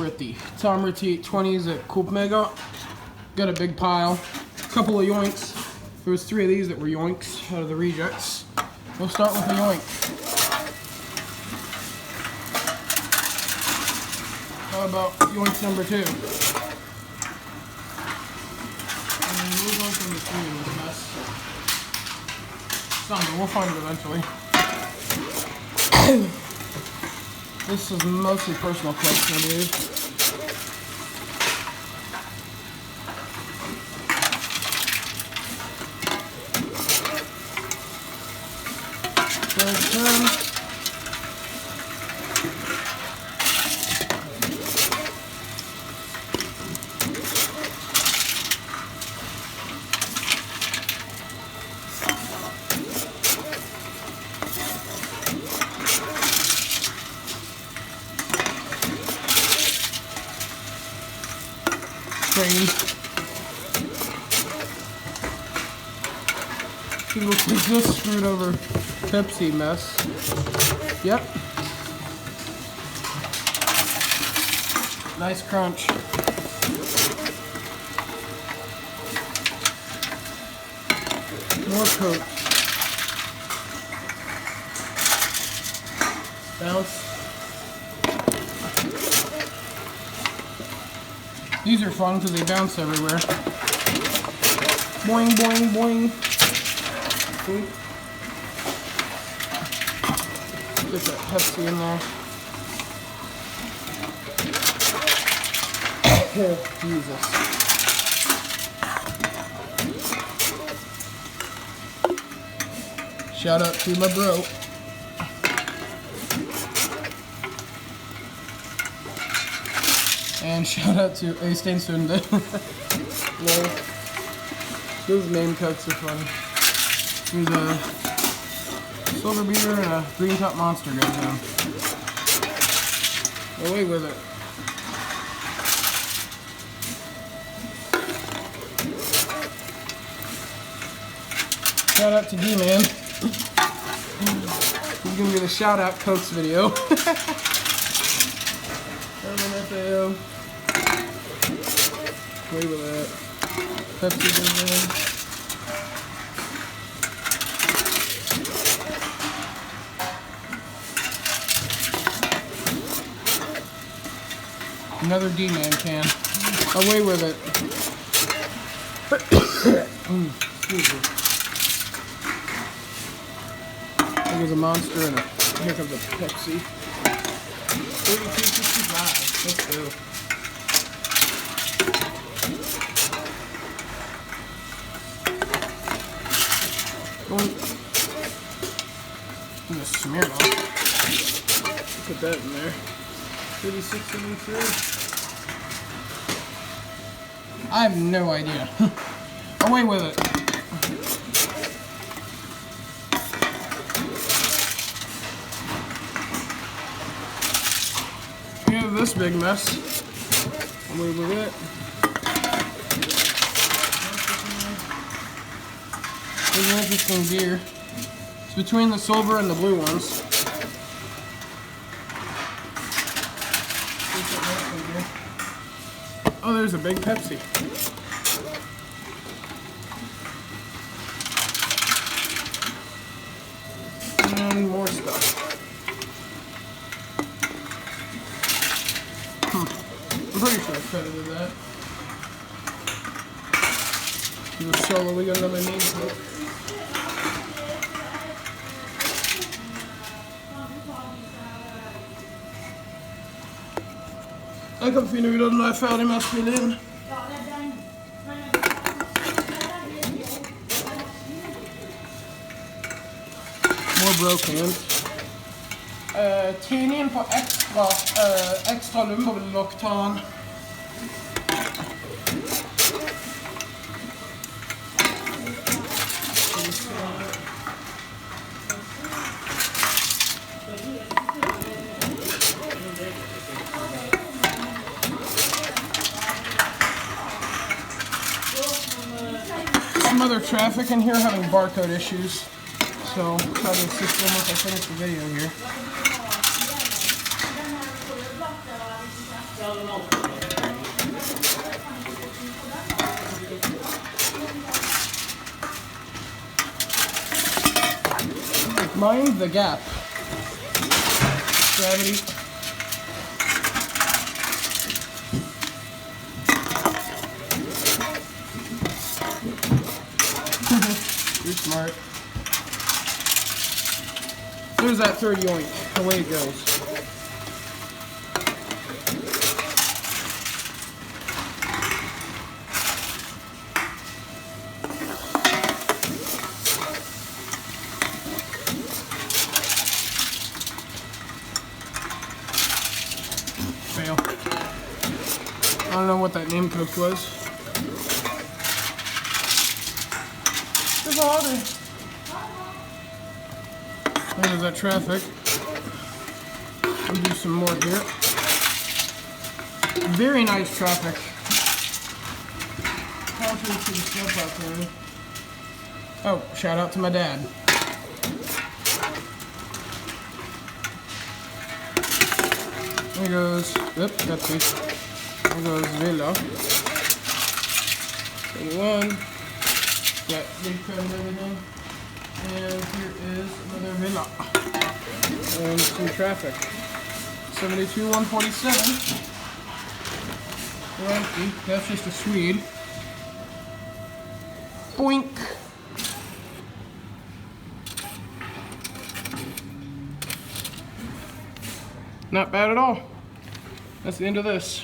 We're at the Tomra T-820’s at Coop Mega. Got a big pile, a couple of yoinks. There was 3 of these that were yoinks out of the rejects. We'll start with a yoink. How about yoink number 2? And move on from the 3 in this mess. Something, we'll find it eventually. This is mostly personal collection, I believe. See, looks like this screwed over Pepsi mess. Yep. Nice crunch. More Coop. Bounce. These are fun because they bounce everywhere. Boing, boing, boing. See? Get that Pepsi in there. Jesus. Shout out to my bro. And shout out to Øysteinssunde. No. Those name cuts are funny. There's a silver beater and a green top monster goes down. Away with it. Shout out to D-Man. He's gonna be the shout out Cokes video. Away with that. Pepsi goes in. Another D-Man can. Away with it. Excuse me. There's a monster and here comes a Pepsi. 32.65. Let's go. And a Smirnoff. Put that in there. 36.73. I have no idea. Away with it. We have this big mess. Away with it. There's an interesting beer. It's between the silver and the blue ones. Oh, there's a big Pepsi. And more stuff. I'm pretty sure I credited that. Do a solo, we got another name for it. Jag kan finna ut om jag är färdig med att spela in. More broken. Tidningen på extra lumberlocktan. Some other traffic in here having barcode issues, so try to assist them once I finish the video here. Mind the gap. Gravity. You're smart. There's that third yoink. Away it goes. Fail. I don't know what that name cook was. There's a lot of... There's that traffic. We'll do some more here. Very nice traffic. Contrary to the stuff out there. Oh, shout out to my dad. There goes, oop, that's it. There goes Villa. 21. Got big crab and everything. And here is another Villa. And some traffic. 72, 147. We're empty. That's just a Swede. Boink. Not bad at all. That's the end of this.